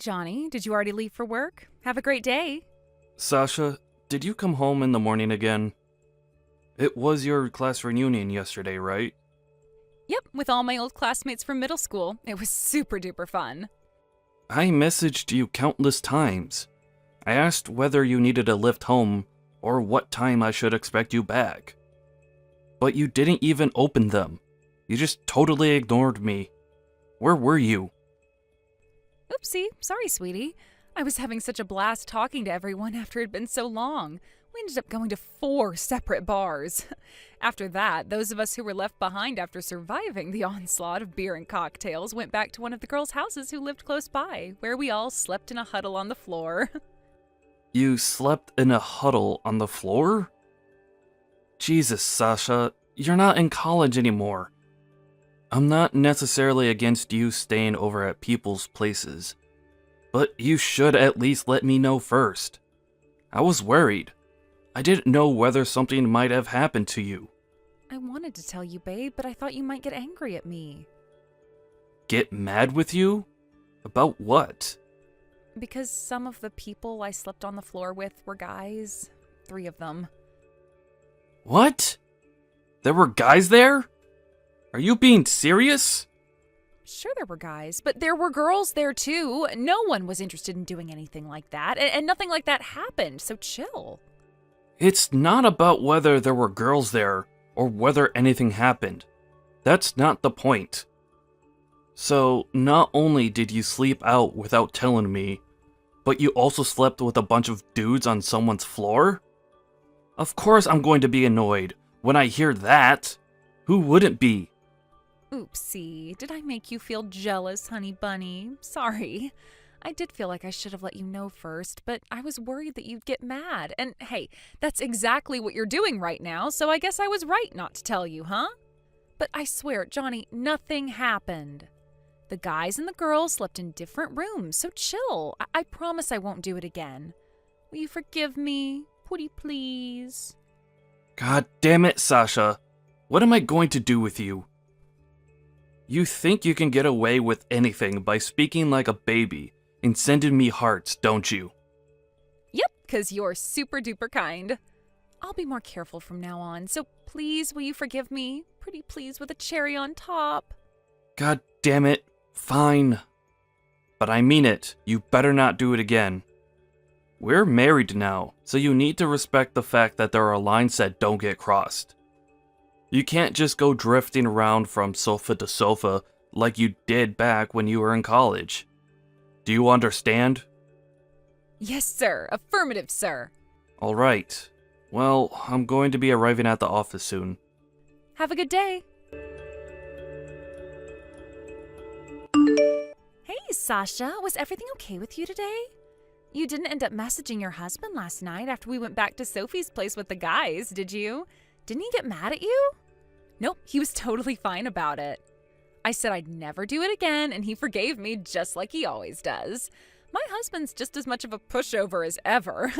Johnny. Did you already leave for work? Have a great day. Sasha, did you come home in the morning again? It was your class reunion yesterday, right? Yep, with all my old classmates from middle school. It was super duper fun. I messaged you countless times. I asked whether you needed a lift home or what time I should expect you back. But you didn't even open them. You just totally ignored me. Where were you? Oopsie, sorry, sweetie. I was having such a blast talking to everyone after it had been so long. We ended up going to 4 separate bars. After that, those of us who were left behind after surviving the onslaught of beer and cocktails went back to one of the girls' houses who lived close by, where we all slept in a huddle on the floor. You slept in a huddle on the floor? Jesus, Sasha, you're not in college anymore. I'm not necessarily against you staying over at people's places, but you should at least let me know first. I was worried. I didn't know whether something might have happened to you. I wanted to tell you, babe, but I thought you might get angry at me. Get mad with you? About what? Because some of the people I slept on the floor with were guys. 3 of them. What? There were guys there? Are you being serious? Sure there were guys, but there were girls there too. No one was interested in doing anything like that, and nothing like that happened, so chill. It's not about whether there were girls there or whether anything happened. That's not the point. So, not only did you sleep out without telling me, but you also slept with a bunch of dudes on someone's floor? Of course I'm going to be annoyed when I hear that. Who wouldn't be? Oopsie, did I make you feel jealous, honey bunny? Sorry. I did feel like I should have let you know first, but I was worried that you'd get mad. And hey, that's exactly what you're doing right now, so I guess I was right not to tell you, huh? But I swear, Johnny, nothing happened. The guys and the girls slept in different rooms, so chill. I promise I won't do it again. Will you forgive me? Pretty please? God damn it, Sasha. What am I going to do with you? You think you can get away with anything by speaking like a baby and sending me hearts, don't you? Yep, 'cause you're super duper kind. I'll be more careful from now on, so please will you forgive me? Pretty please with a cherry on top. God damn it. Fine. But I mean it. You better not do it again. We're married now, so you need to respect the fact that there are lines that don't get crossed. You can't just go drifting around from sofa to sofa like you did back when you were in college. Do you understand? Yes, sir. Affirmative, sir. All right. Well, I'm going to be arriving at the office soon. Have a good day. Hey, Sasha. Was everything okay with you today? You didn't end up messaging your husband last night after we went back to Sophie's place with the guys, did you? Didn't he get mad at you? Nope, he was totally fine about it. I said I'd never do it again, and he forgave me just like he always does. My husband's just as much of a pushover as ever.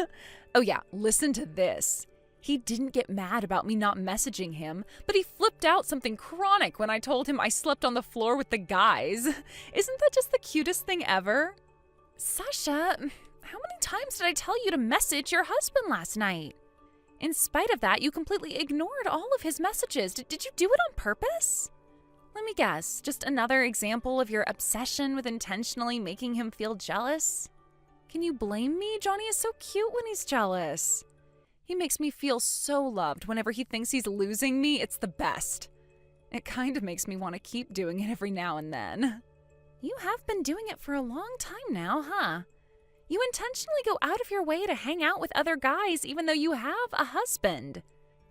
Oh yeah, listen to this. He didn't get mad about me not messaging him, but he flipped out something chronic when I told him I slept on the floor with the guys. Isn't that just the cutest thing ever? Sasha, how many times did I tell you to message your husband last night? In spite of that, you completely ignored all of his messages. Did you do it on purpose? Let me guess, just another example of your obsession with intentionally making him feel jealous? Can you blame me? Johnny is so cute when he's jealous. He makes me feel so loved whenever he thinks he's losing me. It's the best. It kind of makes me want to keep doing it every now and then. You have been doing it for a long time now, huh? You intentionally go out of your way to hang out with other guys even though you have a husband.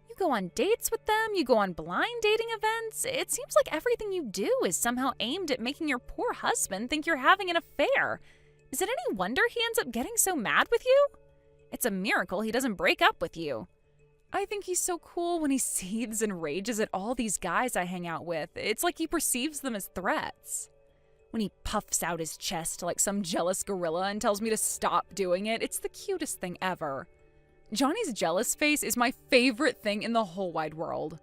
You go on dates with them, you go on blind dating events. It seems like everything you do is somehow aimed at making your poor husband think you're having an affair. Is it any wonder he ends up getting so mad with you? It's a miracle he doesn't break up with you. I think he's so cool when he seethes and rages at all these guys I hang out with. It's like he perceives them as threats. When he puffs out his chest like some jealous gorilla and tells me to stop doing it, it's the cutest thing ever. Johnny's jealous face is my favorite thing in the whole wide world.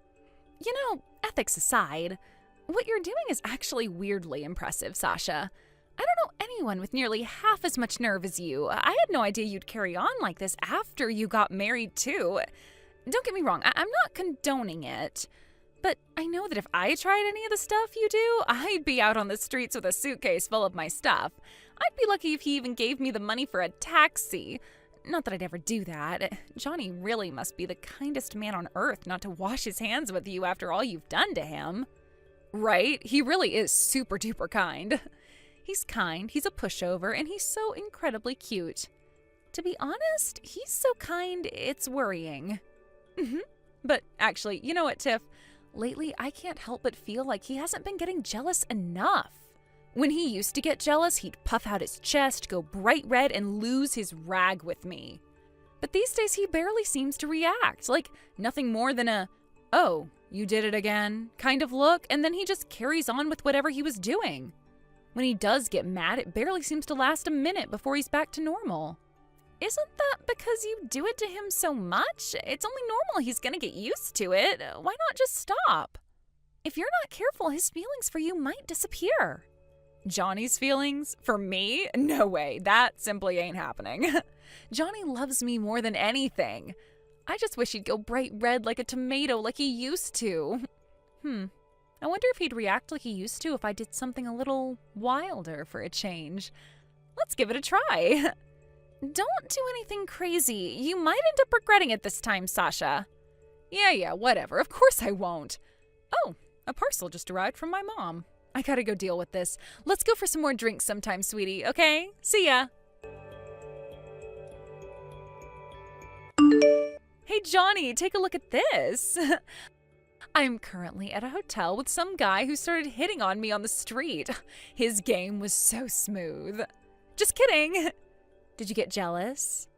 You know, ethics aside, what you're doing is actually weirdly impressive, Sasha. I don't know anyone with nearly half as much nerve as you. I had no idea you'd carry on like this after you got married, too. Don't get me wrong, I'm not condoning it. But I know that if I tried any of the stuff you do, I'd be out on the streets with a suitcase full of my stuff. I'd be lucky if he even gave me the money for a taxi. Not that I'd ever do that. Johnny really must be the kindest man on earth not to wash his hands with you after all you've done to him. Right? He really is super duper kind. He's kind, he's a pushover, and he's so incredibly cute. To be honest, he's so kind, it's worrying. But actually, you know what, Tiff? Lately, I can't help but feel like he hasn't been getting jealous enough. When he used to get jealous, he'd puff out his chest, go bright red, and lose his rag with me. But these days, he barely seems to react, like nothing more than a, "Oh, you did it again," kind of look, and then he just carries on with whatever he was doing. When he does get mad, it barely seems to last a minute before he's back to normal. Isn't that because you do it to him so much? It's only normal he's gonna get used to it. Why not just stop? If you're not careful, his feelings for you might disappear. Johnny's feelings? For me? No way. That simply ain't happening. Johnny loves me more than anything. I just wish he'd go bright red like a tomato like he used to. I wonder if he'd react like he used to if I did something a little wilder for a change. Let's give it a try. Don't do anything crazy. You might end up regretting it this time, Sasha. Yeah, whatever. Of course I won't. Oh, a parcel just arrived from my mom. I gotta go deal with this. Let's go for some more drinks sometime, sweetie, okay? See ya. Hey, Johnny, take a look at this. I'm currently at a hotel with some guy who started hitting on me on the street. His game was so smooth. Just kidding. Did you get jealous?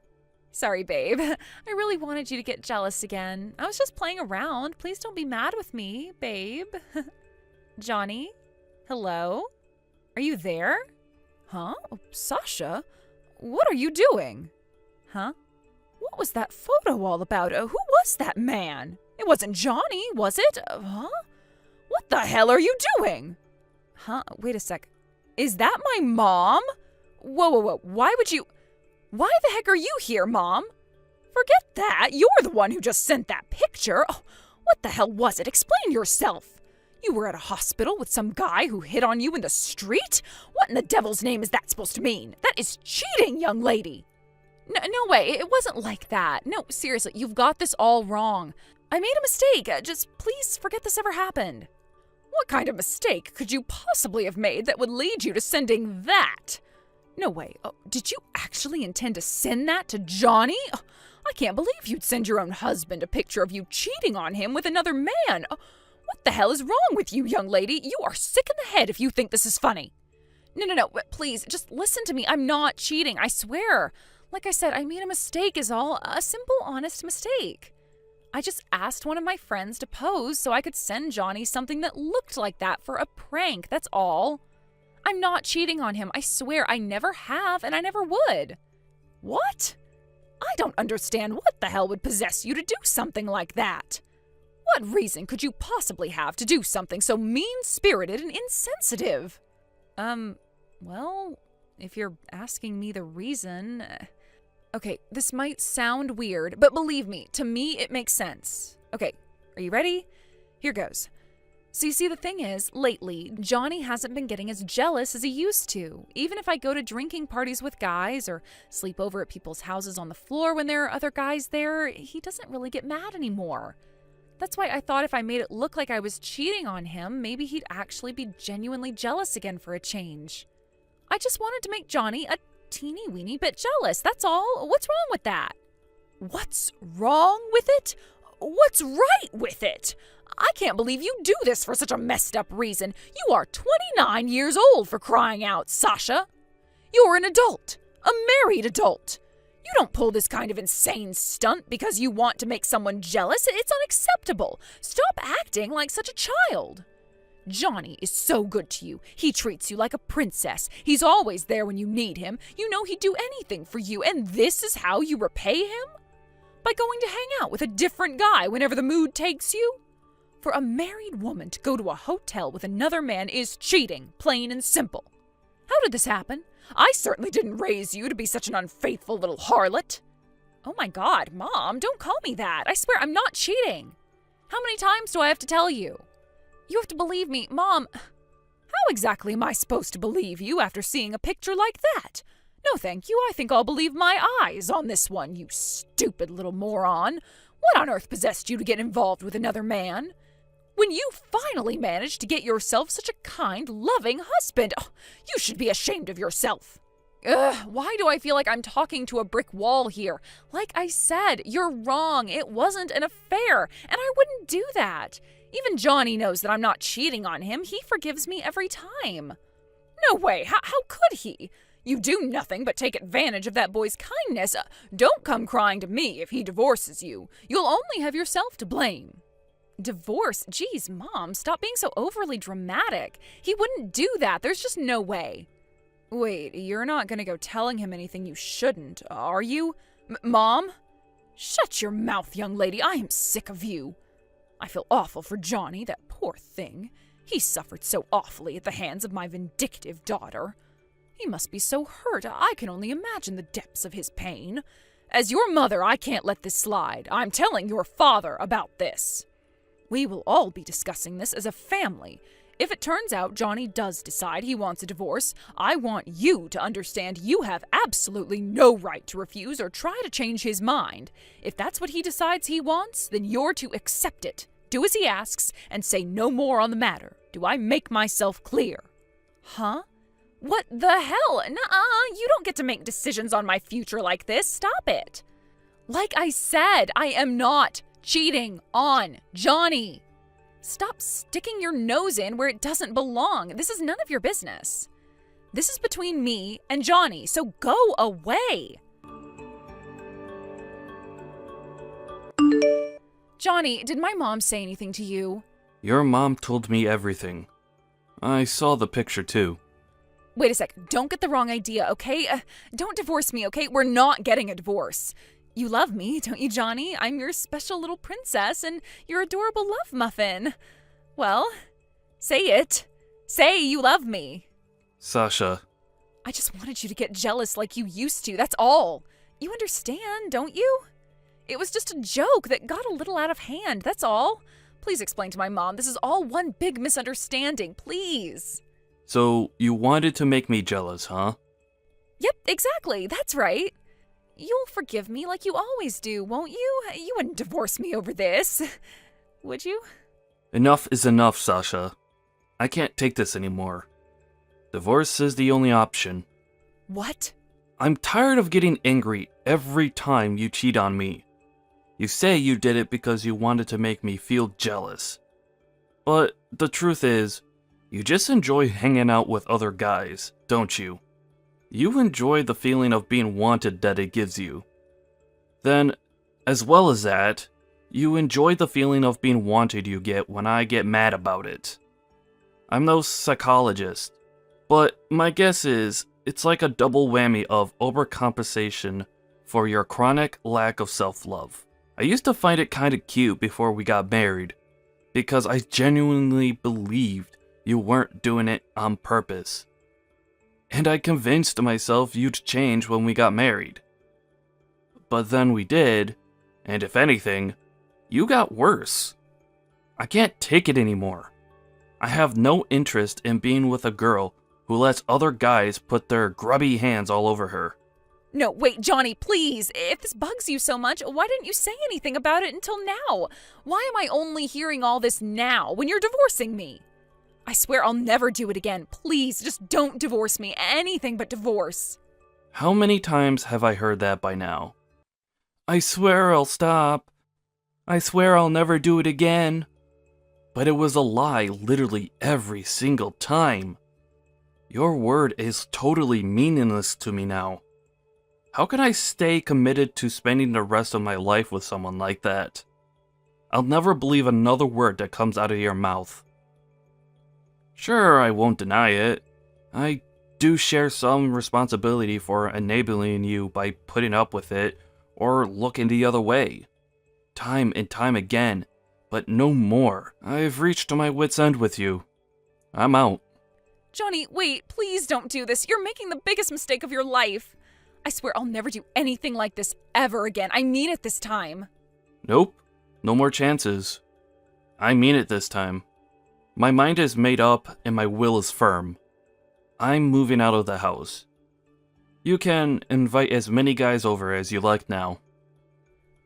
Sorry, babe. I really wanted you to get jealous again. I was just playing around. Please don't be mad with me, babe. Johnny? Hello? Are you there? Huh? Oh, Sasha? What are you doing? Huh? What was that photo all about? Who was that man? It wasn't Johnny, was it? Huh? What the hell are you doing? Huh? Wait a sec. Is that my mom? Whoa. Why the heck are you here, Mom? Forget that. You're the one who just sent that picture. Oh, what the hell was it? Explain yourself. You were at a hospital with some guy who hit on you in the street? What in the devil's name is that supposed to mean? That is cheating, young lady. No way. It wasn't like that. No, seriously, you've got this all wrong. I made a mistake. Just please forget this ever happened. What kind of mistake could you possibly have made that would lead you to sending that? No way. Oh, did you actually intend to send that to Johnny? Oh, I can't believe you'd send your own husband a picture of you cheating on him with another man. Oh, what the hell is wrong with you, young lady? You are sick in the head if you think this is funny. No. Please, just listen to me. I'm not cheating. I swear. Like I said, I made a mistake is all. A simple, honest mistake. I just asked one of my friends to pose so I could send Johnny something that looked like that for a prank. That's all. I'm not cheating on him. I swear I never have and I never would. What? I don't understand what the hell would possess you to do something like that. What reason could you possibly have to do something so mean-spirited and insensitive? Well, if you're asking me the reason... Okay, this might sound weird, but believe me, to me it makes sense. Okay, are you ready? Here goes. So you see, the thing is, lately, Johnny hasn't been getting as jealous as he used to. Even if I go to drinking parties with guys or sleep over at people's houses on the floor when there are other guys there, he doesn't really get mad anymore. That's why I thought if I made it look like I was cheating on him, maybe he'd actually be genuinely jealous again for a change. I just wanted to make Johnny a teeny weeny bit jealous, that's all. What's wrong with that? What's wrong with it? What's right with it? I can't believe you do this for such a messed up reason. You are 29 years old, for crying out, Sasha. You're an adult, a married adult. You don't pull this kind of insane stunt because you want to make someone jealous. It's unacceptable. Stop acting like such a child. Johnny is so good to you. He treats you like a princess. He's always there when you need him. You know he'd do anything for you, and this is how you repay him? By going to hang out with a different guy whenever the mood takes you? For a married woman to go to a hotel with another man is cheating, plain and simple. How did this happen? I certainly didn't raise you to be such an unfaithful little harlot. Oh my God, Mom, don't call me that. I swear I'm not cheating. How many times do I have to tell you? You have to believe me, Mom. How exactly am I supposed to believe you after seeing a picture like that? No, thank you. I think I'll believe my eyes on this one, you stupid little moron. What on earth possessed you to get involved with another man? When you finally managed to get yourself such a kind, loving husband, you should be ashamed of yourself. Why do I feel like I'm talking to a brick wall here? Like I said, you're wrong. It wasn't an affair, and I wouldn't do that. Even Johnny knows that I'm not cheating on him. He forgives me every time. No way. How could he? You do nothing but take advantage of that boy's kindness. Don't come crying to me if he divorces you. You'll only have yourself to blame. Divorce? Geez, Mom, stop being so overly dramatic. He wouldn't do that. There's just no way. Wait, you're not gonna go telling him anything you shouldn't, are you? Mom? Shut your mouth, young lady. I am sick of you. I feel awful for Johnny, that poor thing. He suffered so awfully at the hands of my vindictive daughter. He must be so hurt. I can only imagine the depths of his pain. As your mother, I can't let this slide. I'm telling your father about this. We will all be discussing this as a family. If it turns out Johnny does decide he wants a divorce, I want you to understand you have absolutely no right to refuse or try to change his mind. If that's what he decides he wants, then you're to accept it. Do as he asks and say no more on the matter. Do I make myself clear? Huh? What the hell? Nuh-uh, you don't get to make decisions on my future like this. Stop it. Like I said, I am not cheating on Johnny. Stop sticking your nose in where it doesn't belong. This is none of your business. This is between me and Johnny, so go away. Johnny, did my mom say anything to you? Your mom told me everything. I saw the picture too. Wait a sec. Don't get the wrong idea, okay? Don't divorce me, okay? We're not getting a divorce. You love me, don't you, Johnny? I'm your special little princess and your adorable love muffin. Well, say it. Say you love me. Sasha. I just wanted you to get jealous like you used to, that's all. You understand, don't you? It was just a joke that got a little out of hand, that's all. Please explain to my mom this is all one big misunderstanding, please. So, you wanted to make me jealous, huh? Yep, exactly, that's right. You'll forgive me like you always do, won't you? You wouldn't divorce me over this, would you? Enough is enough, Sasha. I can't take this anymore. Divorce is the only option. What? I'm tired of getting angry every time you cheat on me. You say you did it because you wanted to make me feel jealous. But the truth is, you just enjoy hanging out with other guys, don't you? You enjoy the feeling of being wanted that it gives you. Then, as well as that, you enjoy the feeling of being wanted you get when I get mad about it. I'm no psychologist, but my guess is it's like a double whammy of overcompensation for your chronic lack of self-love. I used to find it kinda cute before we got married, because I genuinely believed you weren't doing it on purpose. And I convinced myself you'd change when we got married. But then we did, and if anything, you got worse. I can't take it anymore. I have no interest in being with a girl who lets other guys put their grubby hands all over her. No, wait, Johnny, please. If this bugs you so much, why didn't you say anything about it until now? Why am I only hearing all this now when you're divorcing me? I swear I'll never do it again. Please, just don't divorce me. Anything but divorce. How many times have I heard that by now? I swear I'll stop. I swear I'll never do it again. But it was a lie literally every single time. Your word is totally meaningless to me now. How can I stay committed to spending the rest of my life with someone like that? I'll never believe another word that comes out of your mouth. Sure, I won't deny it. I do share some responsibility for enabling you by putting up with it or looking the other way. Time and time again, but no more. I've reached my wit's end with you. I'm out. Johnny, wait, please don't do this. You're making the biggest mistake of your life. I swear I'll never do anything like this ever again. I mean it this time. Nope. No more chances. I mean it this time. My mind is made up and my will is firm. I'm moving out of the house. You can invite as many guys over as you like now.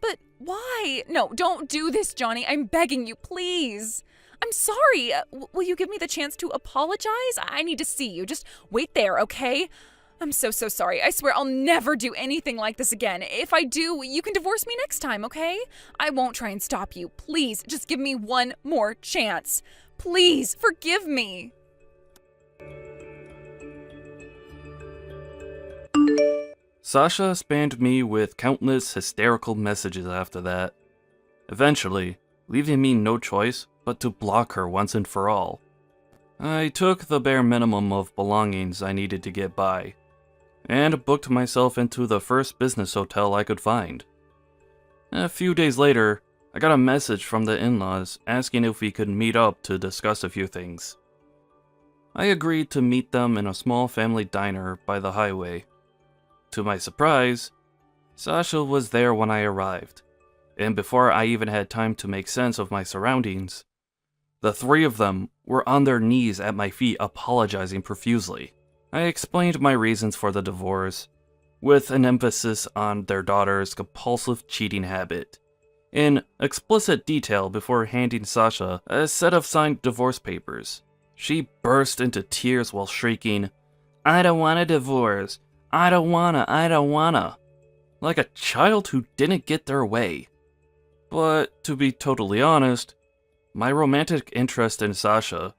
But why? No, don't do this, Johnny. I'm begging you, please. I'm sorry. Will you give me the chance to apologize? I need to see you. Just wait there, okay? I'm so sorry. I swear I'll never do anything like this again. If I do, you can divorce me next time, okay? I won't try and stop you. Please, just give me one more chance. Please, forgive me. Sasha spammed me with countless hysterical messages after that, eventually leaving me no choice but to block her once and for all. I took the bare minimum of belongings I needed to get by, and booked myself into the first business hotel I could find. A few days later, I got a message from the in-laws asking if we could meet up to discuss a few things. I agreed to meet them in a small family diner by the highway. To my surprise, Sasha was there when I arrived, and before I even had time to make sense of my surroundings, the three of them were on their knees at my feet apologizing profusely. I explained my reasons for the divorce, with an emphasis on their daughter's compulsive cheating habit, in explicit detail before handing Sasha a set of signed divorce papers. She burst into tears while shrieking, "I don't want a divorce. I don't wanna. Like a child who didn't get their way. But to be totally honest, my romantic interest in Sasha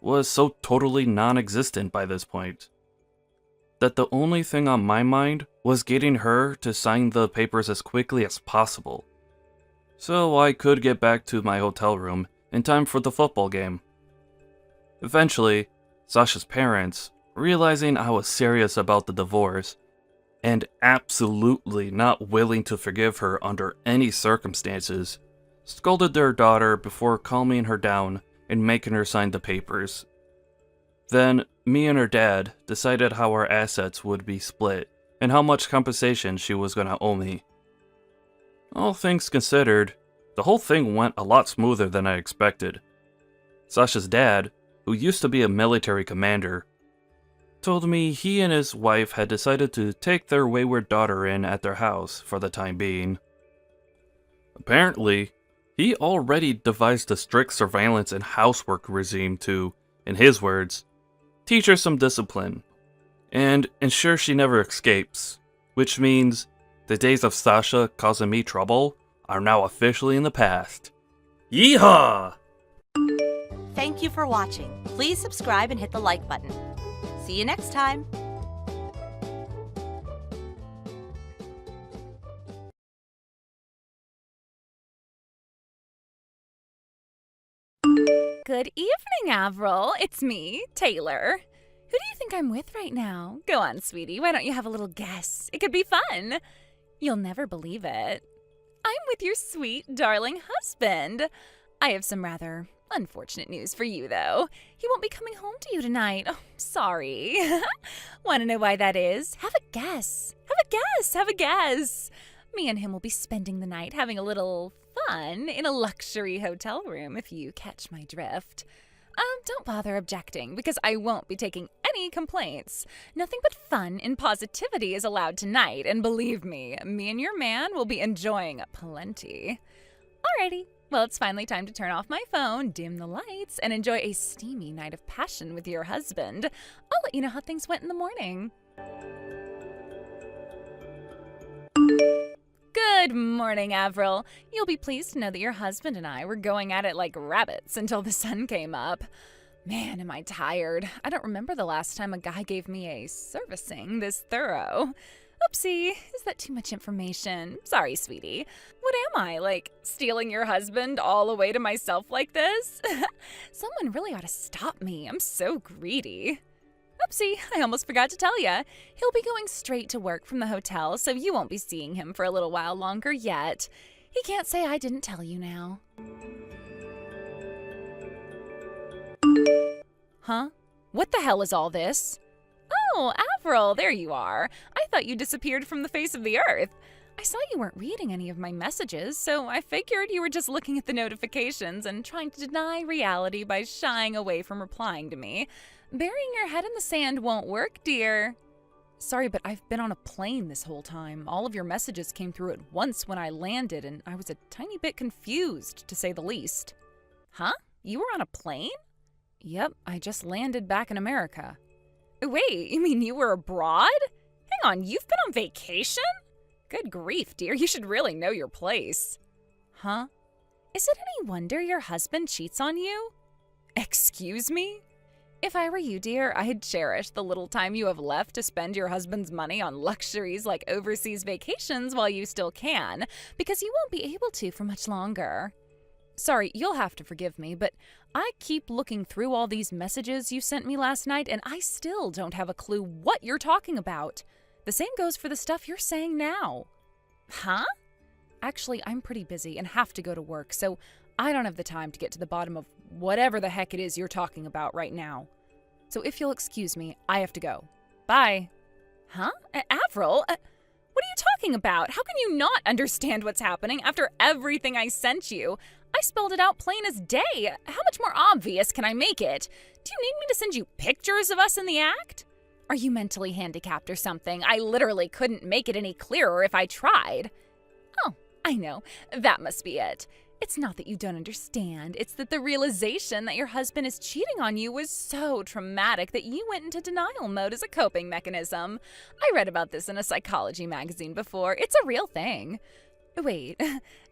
was so totally non-existent by this point that the only thing on my mind was getting her to sign the papers as quickly as possible, so I could get back to my hotel room in time for the football game. Eventually, Sasha's parents, realizing I was serious about the divorce, and absolutely not willing to forgive her under any circumstances, scolded their daughter before calming her down and making her sign the papers. Then, me and her dad decided how our assets would be split and how much compensation she was gonna owe me. All things considered, the whole thing went a lot smoother than I expected. Sasha's dad, who used to be a military commander, told me he and his wife had decided to take their wayward daughter in at their house for the time being. Apparently, he already devised a strict surveillance and housework regime to, in his words, teach her some discipline, and ensure she never escapes, which means the days of Sasha causing me trouble are now officially in the past. Yeehaw! Thank you for watching. Please subscribe and hit the like button. See you next time. Good evening, Avril. It's me, Taylor. Who do you think I'm with right now? Go on, sweetie. Why don't you have a little guess? It could be fun. You'll never believe it. I'm with your sweet, darling husband. I have some rather unfortunate news for you, though. He won't be coming home to you tonight. Oh, sorry. Want to know why that is? Have a guess. Have a guess. Me and him will be spending the night having a little fun in a luxury hotel room, if you catch my drift. Don't bother objecting, because I won't be taking any complaints. Nothing but fun and positivity is allowed tonight, and believe me and your man will be enjoying plenty. Alrighty, well, it's finally time to turn off my phone, dim the lights, and enjoy a steamy night of passion with your husband. I'll let you know how things went in the morning. Good morning, Avril. You'll be pleased to know that your husband and I were going at it like rabbits until the sun came up. Man, am I tired. I don't remember the last time a guy gave me a servicing this thorough. Oopsie, is that too much information? Sorry, sweetie. What am I, like, stealing your husband all the way to myself like this? Someone really ought to stop me. I'm so greedy. Oopsie, I almost forgot to tell ya. He'll be going straight to work from the hotel, so you won't be seeing him for a little while longer yet. He can't say I didn't tell you now. Huh? What the hell is all this? Oh, Avril, there you are. I thought you disappeared from the face of the earth. I saw you weren't reading any of my messages, so I figured you were just looking at the notifications and trying to deny reality by shying away from replying to me. Burying your head in the sand won't work, dear. Sorry, but I've been on a plane this whole time. All of your messages came through at once when I landed, and I was a tiny bit confused, to say the least. Huh? You were on a plane? Yep, I just landed back in America. Wait, you mean you were abroad? Hang on, you've been on vacation? Good grief, dear, you should really know your place. Huh? Is it any wonder your husband cheats on you? Excuse me? If I were you, dear, I'd cherish the little time you have left to spend your husband's money on luxuries like overseas vacations while you still can, because you won't be able to for much longer. Sorry, you'll have to forgive me, but I keep looking through all these messages you sent me last night, and I still don't have a clue what you're talking about. The same goes for the stuff you're saying now. Huh? Actually, I'm pretty busy and have to go to work, so I don't have the time to get to the bottom of whatever the heck it is you're talking about right now. So if you'll excuse me, I have to go. Bye. Huh? Avril? What are you talking about? How can you not understand what's happening after everything I sent you? I spelled it out plain as day. How much more obvious can I make it? Do you need me to send you pictures of us in the act? Are you mentally handicapped or something? I literally couldn't make it any clearer if I tried. Oh, I know. That must be it. It's not that you don't understand. It's that the realization that your husband is cheating on you was so traumatic that you went into denial mode as a coping mechanism. I read about this in a psychology magazine before. It's a real thing. Wait,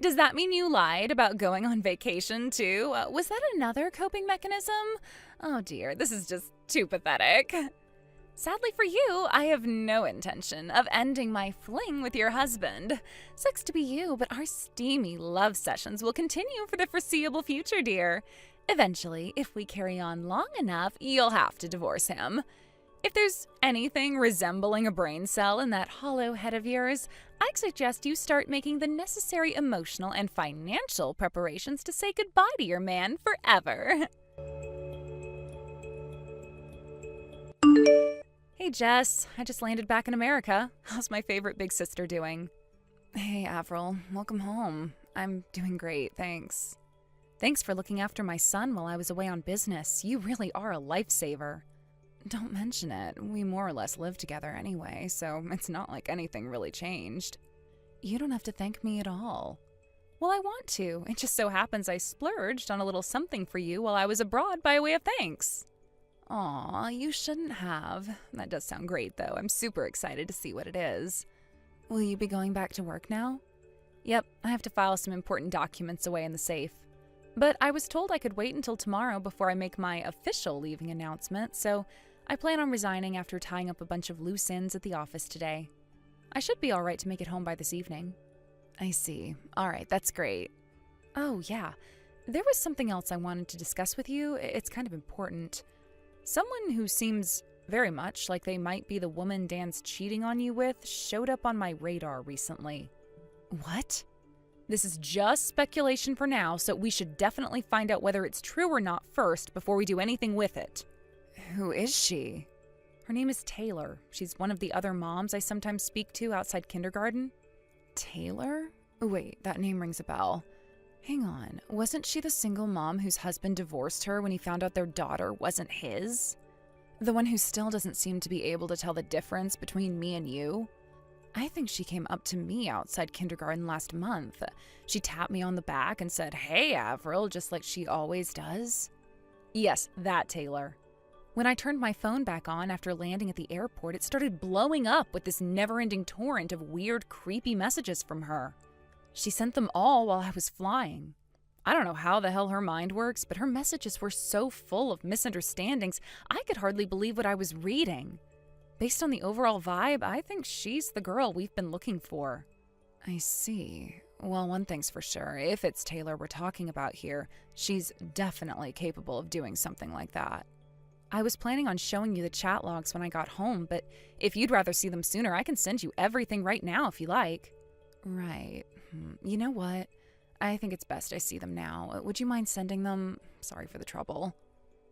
does that mean you lied about going on vacation too? Was that another coping mechanism? Oh dear, this is just too pathetic. Sadly for you, I have no intention of ending my fling with your husband. Sucks to be you, but our steamy love sessions will continue for the foreseeable future, dear. Eventually, if we carry on long enough, you'll have to divorce him. If there's anything resembling a brain cell in that hollow head of yours, I'd suggest you start making the necessary emotional and financial preparations to say goodbye to your man forever. Hey, Jess. I just landed back in America. How's my favorite big sister doing? Hey, Avril. Welcome home. I'm doing great, thanks. Thanks for looking after my son while I was away on business. You really are a lifesaver. Don't mention it. We more or less live together anyway, so it's not like anything really changed. You don't have to thank me at all. Well, I want to. It just so happens I splurged on a little something for you while I was abroad by way of thanks. Aw, you shouldn't have. That does sound great, though. I'm super excited to see what it is. Will you be going back to work now? Yep, I have to file some important documents away in the safe. But I was told I could wait until tomorrow before I make my official leaving announcement, so I plan on resigning after tying up a bunch of loose ends at the office today. I should be all right to make it home by this evening. I see. All right, that's great. Oh, yeah. There was something else I wanted to discuss with you. It's kind of important. Someone who seems very much like they might be the woman Dan's cheating on you with showed up on my radar recently. What? This is just speculation for now, so we should definitely find out whether it's true or not first before we do anything with it. Who is she? Her name is Taylor. She's one of the other moms I sometimes speak to outside kindergarten. Taylor? Oh, wait, that name rings a bell. Hang on, wasn't she the single mom whose husband divorced her when he found out their daughter wasn't his? The one who still doesn't seem to be able to tell the difference between me and you? I think she came up to me outside kindergarten last month. She tapped me on the back and said, "Hey, Avril," just like she always does. Yes, that Taylor. When I turned my phone back on after landing at the airport, it started blowing up with this never-ending torrent of weird, creepy messages from her. She sent them all while I was flying. I don't know how the hell her mind works, but her messages were so full of misunderstandings, I could hardly believe what I was reading. Based on the overall vibe, I think she's the girl we've been looking for. I see. Well, one thing's for sure. If it's Taylor we're talking about here, she's definitely capable of doing something like that. I was planning on showing you the chat logs when I got home, but if you'd rather see them sooner, I can send you everything right now if you like. Right. You know what? I think it's best I see them now. Would you mind sending them? Sorry for the trouble.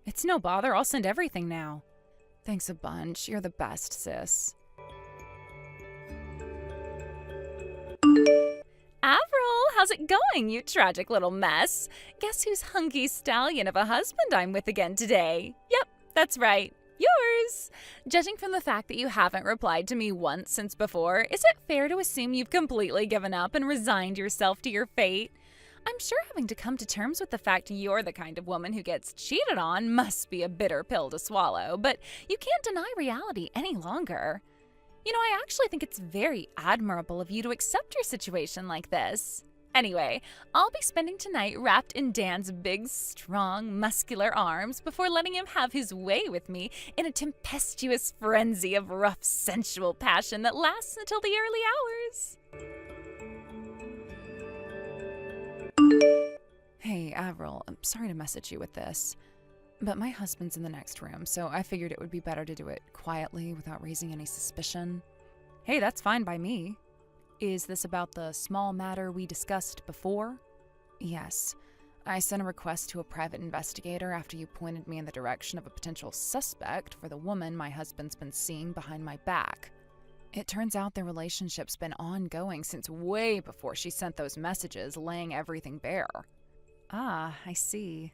It's no bother, I'll send everything now. Thanks a bunch, you're the best, sis. Avril, how's it going, you tragic little mess? Guess whose hunky stallion of a husband I'm with again today? Yep, that's right. Yours! Judging from the fact that you haven't replied to me once since before, is it fair to assume you've completely given up and resigned yourself to your fate? I'm sure having to come to terms with the fact you're the kind of woman who gets cheated on must be a bitter pill to swallow, but you can't deny reality any longer. You know, I actually think it's very admirable of you to accept your situation like this. Anyway, I'll be spending tonight wrapped in Dan's big, strong, muscular arms before letting him have his way with me in a tempestuous frenzy of rough, sensual passion that lasts until the early hours. Hey, Avril, I'm sorry to message you with this, but my husband's in the next room, so I figured it would be better to do it quietly without raising any suspicion. Hey, that's fine by me. Is this about the small matter we discussed before? Yes. I sent a request to a private investigator after you pointed me in the direction of a potential suspect for the woman my husband's been seeing behind my back. It turns out their relationship's been ongoing since way before she sent those messages laying everything bare. Ah, I see.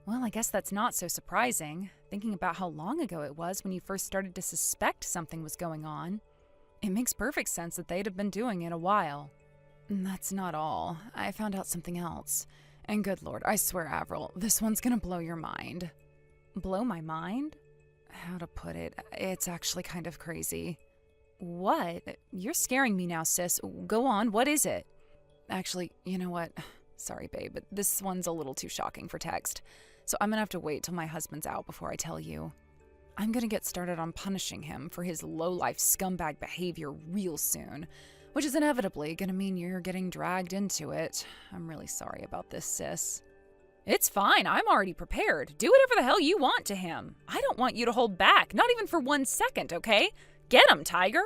Well, I guess that's not so surprising, thinking about how long ago it was when you first started to suspect something was going on. It makes perfect sense that they'd have been doing it a while. That's not all. I found out something else. And good lord, I swear, Avril, this one's gonna blow your mind. Blow my mind? How to put it? It's actually kind of crazy. What? You're scaring me now, sis. Go on, what is it? Actually, you know what? Sorry, babe, but this one's a little too shocking for text. So I'm gonna have to wait till my husband's out before I tell you. I'm gonna get started on punishing him for his low-life scumbag behavior real soon, which is inevitably gonna mean you're getting dragged into it. I'm really sorry about this, sis. It's fine, I'm already prepared. Do whatever the hell you want to him. I don't want you to hold back, not even for 1 second, okay? Get him, Tiger!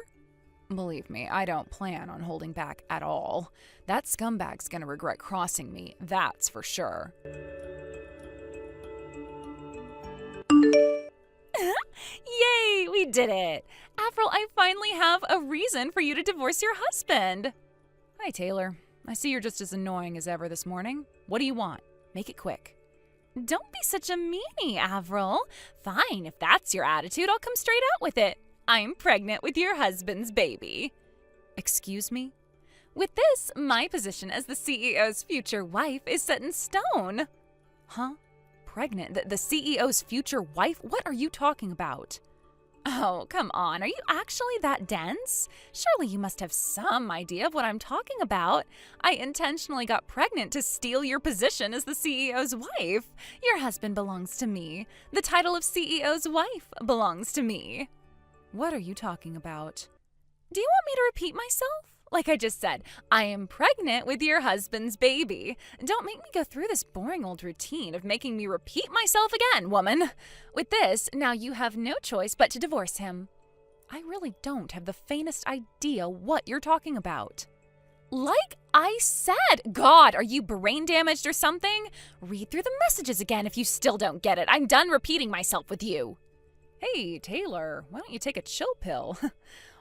Believe me, I don't plan on holding back at all. That scumbag's gonna regret crossing me, that's for sure. Yay, we did it! Avril, I finally have a reason for you to divorce your husband. Hi, Taylor. I see you're just as annoying as ever this morning. What do you want? Make it quick. Don't be such a meanie, Avril. Fine, if that's your attitude, I'll come straight out with it. I'm pregnant with your husband's baby. Excuse me? With this, my position as the CEO's future wife is set in stone. Huh? Pregnant? The CEO's future wife? What are you talking about? Oh, come on. Are you actually that dense? Surely you must have some idea of what I'm talking about. I intentionally got pregnant to steal your position as the CEO's wife. Your husband belongs to me. The title of CEO's wife belongs to me. What are you talking about? Do you want me to repeat myself? Like I just said, I am pregnant with your husband's baby. Don't make me go through this boring old routine of making me repeat myself again, woman. With this, now you have no choice but to divorce him. I really don't have the faintest idea what you're talking about. Like I said, God, are you brain damaged or something? Read through the messages again if you still don't get it. I'm done repeating myself with you. Hey, Taylor, why don't you take a chill pill?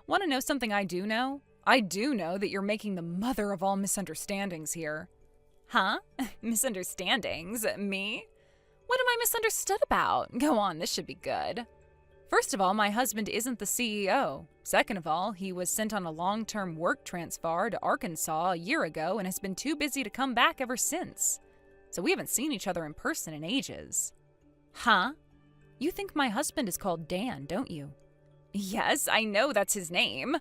Want to know something I do know? I do know that you're making the mother of all misunderstandings here. Huh? Misunderstandings? Me? What am I misunderstood about? Go on, this should be good. First of all, my husband isn't the CEO. Second of all, he was sent on a long-term work transfer to Arkansas a year ago and has been too busy to come back ever since. So we haven't seen each other in person in ages. Huh? You think my husband is called Dan, don't you? Yes, I know that's his name.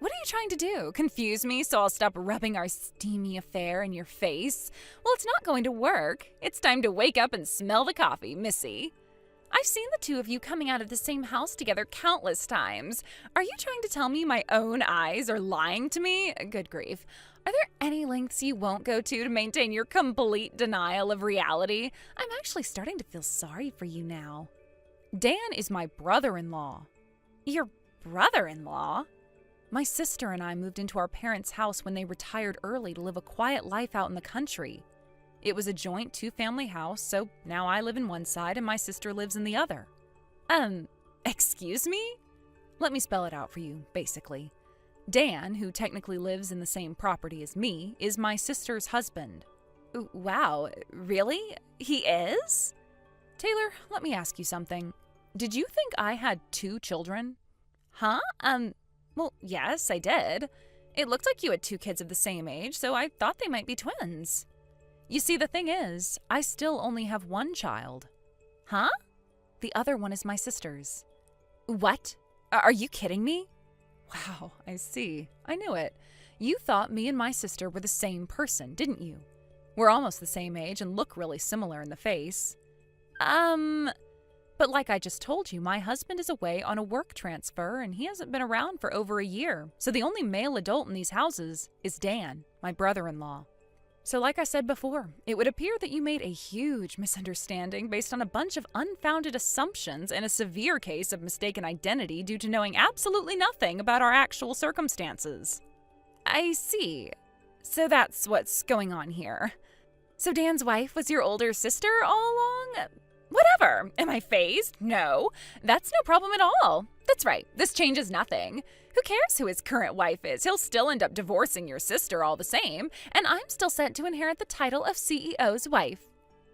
What are you trying to do? Confuse me so I'll stop rubbing our steamy affair in your face? Well, it's not going to work. It's time to wake up and smell the coffee, Missy. I've seen the two of you coming out of the same house together countless times. Are you trying to tell me my own eyes are lying to me? Good grief. Are there any lengths you won't go to maintain your complete denial of reality? I'm actually starting to feel sorry for you now. Dan is my brother-in-law. Your brother-in-law? My sister and I moved into our parents' house when they retired early to live a quiet life out in the country. It was a joint 2-family house, so now I live in one side and my sister lives in the other. Excuse me? Let me spell it out for you, basically. Dan, who technically lives in the same property as me, is my sister's husband. Wow, really? He is? Taylor, let me ask you something. Did you think I had 2 children? Huh? Well, yes, I did. It looked like you had 2 kids of the same age, so I thought they might be twins. You see, the thing is, I still only have 1 child. Huh? The other one is my sister's. What? Are you kidding me? Wow, I see. I knew it. You thought me and my sister were the same person, didn't you? We're almost the same age and look really similar in the face. But like I just told you, my husband is away on a work transfer and he hasn't been around for over a year. So the only male adult in these houses is Dan, my brother-in-law. So like I said before, it would appear that you made a huge misunderstanding based on a bunch of unfounded assumptions and a severe case of mistaken identity due to knowing absolutely nothing about our actual circumstances. I see. So that's what's going on here. So Dan's wife was your older sister all along? Whatever. Am I phased? No. That's no problem at all. That's right. This changes nothing. Who cares who his current wife is? He'll still end up divorcing your sister all the same, and I'm still set to inherit the title of CEO's wife.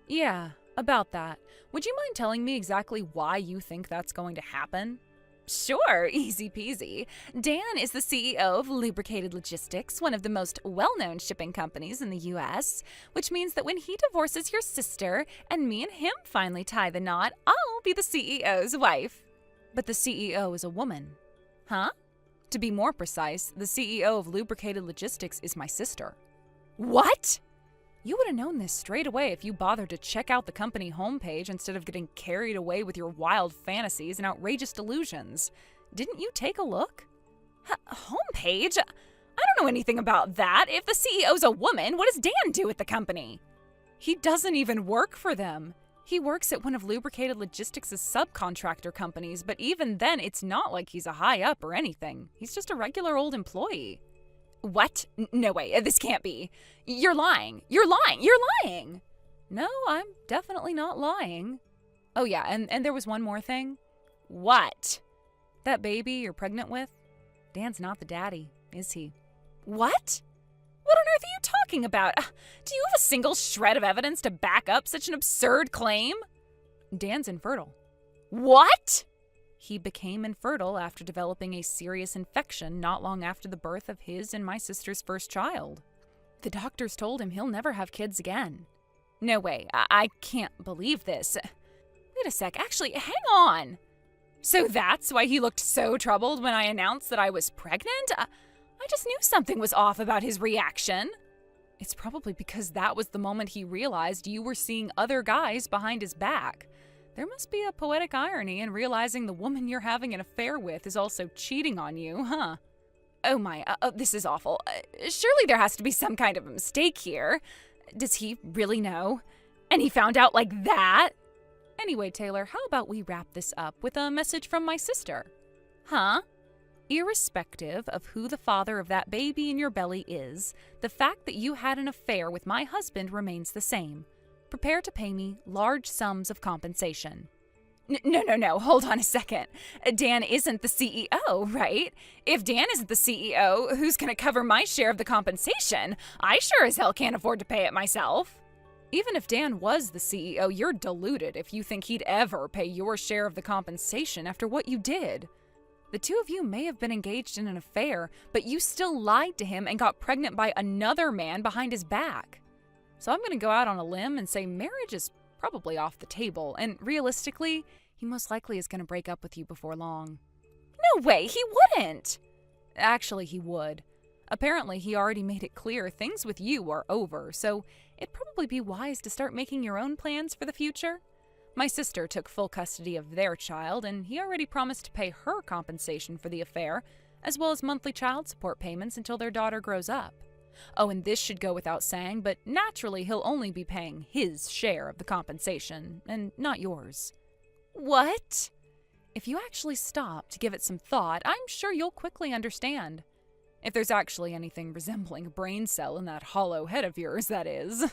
Yeah, about that. Would you mind telling me exactly why you think that's going to happen? Sure, easy peasy. Dan is the CEO of Lubricated Logistics, one of the most well-known shipping companies in the U.S., which means that when he divorces your sister and me and him finally tie the knot, I'll be the CEO's wife. But the CEO is a woman. Huh? To be more precise, the CEO of Lubricated Logistics is my sister. What? You would have known this straight away if you bothered to check out the company homepage instead of getting carried away with your wild fantasies and outrageous delusions. Didn't you take a look? Homepage? I don't know anything about that. If the CEO's a woman, what does Dan do at the company? He doesn't even work for them. He works at one of Lubricated Logistics' subcontractor companies, but even then, it's not like he's a high-up or anything. He's just a regular old employee. What? No way, this can't be. You're lying. You're lying. You're lying. No, I'm definitely not lying. Oh yeah, and there was one more thing. What? That baby you're pregnant with? Dan's not the daddy, is he? What? What on earth are you talking about? Do you have a single shred of evidence to back up such an absurd claim? Dan's infertile. What? He became infertile after developing a serious infection not long after the birth of his and my sister's first child. The doctors told him he'll never have kids again. No way, I can't believe this. Wait a sec, actually, hang on. So that's why he looked so troubled when I announced that I was pregnant? I just knew something was off about his reaction. It's probably because that was the moment he realized you were seeing other guys behind his back. There must be a poetic irony in realizing the woman you're having an affair with is also cheating on you, huh? Oh my, this is awful. Surely there has to be some kind of a mistake here. Does he really know? And he found out like that? Anyway, Taylor, how about we wrap this up with a message from my sister? Huh? Irrespective of who the father of that baby in your belly is, the fact that you had an affair with my husband remains the same. Prepare to pay me large sums of compensation. No, hold on a second. Dan isn't the CEO, right? If Dan isn't the CEO, who's going to cover my share of the compensation? I sure as hell can't afford to pay it myself. Even if Dan was the CEO, you're deluded if you think he'd ever pay your share of the compensation after what you did. The two of you may have been engaged in an affair, but you still lied to him and got pregnant by another man behind his back. So I'm going to go out on a limb and say marriage is probably off the table, and realistically, he most likely is going to break up with you before long. No way, he wouldn't! Actually, he would. Apparently, he already made it clear things with you are over, so it'd probably be wise to start making your own plans for the future. My sister took full custody of their child, and he already promised to pay her compensation for the affair, as well as monthly child support payments until their daughter grows up. Oh, and this should go without saying, but naturally he'll only be paying his share of the compensation, and not yours. What? If you actually stop to give it some thought, I'm sure you'll quickly understand. If there's actually anything resembling a brain cell in that hollow head of yours, that is.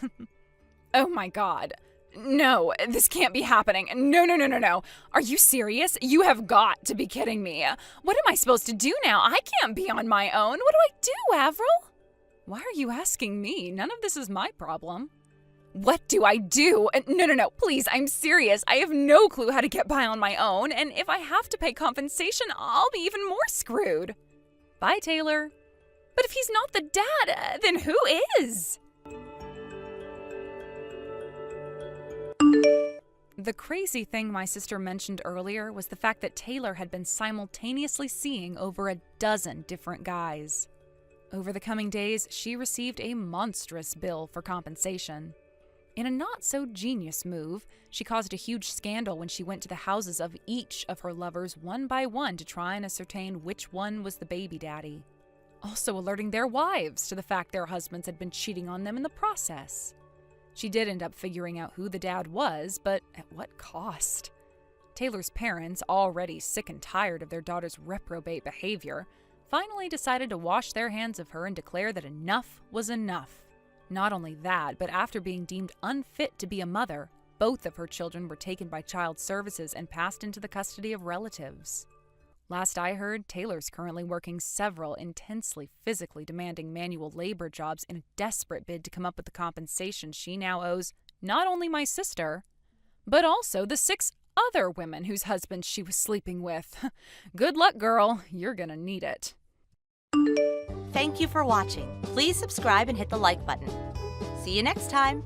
Oh my God. No, this can't be happening. No. Are you serious? You have got to be kidding me. What am I supposed to do now? I can't be on my own. What do I do, Avril? Why are you asking me? None of this is my problem. What do I do? No. Please, I'm serious. I have no clue how to get by on my own, and if I have to pay compensation, I'll be even more screwed. Bye, Taylor. But if he's not the dad, then who is? The crazy thing my sister mentioned earlier was the fact that Taylor had been simultaneously seeing over a dozen different guys. Over the coming days, she received a monstrous bill for compensation. In a not-so-genius move, she caused a huge scandal when she went to the houses of each of her lovers one by one to try and ascertain which one was the baby daddy, also alerting their wives to the fact their husbands had been cheating on them in the process. She did end up figuring out who the dad was, but at what cost? Taylor's parents, already sick and tired of their daughter's reprobate behavior, finally decided to wash their hands of her and declare that enough was enough. Not only that, but after being deemed unfit to be a mother, both of her children were taken by child services and passed into the custody of relatives. Last I heard, Taylor's currently working several intensely physically demanding manual labor jobs in a desperate bid to come up with the compensation she now owes not only my sister, but also the 6 other women whose husbands she was sleeping with. Good luck, girl. You're gonna need it. Thank you for watching. Please subscribe and hit the like button. See you next time.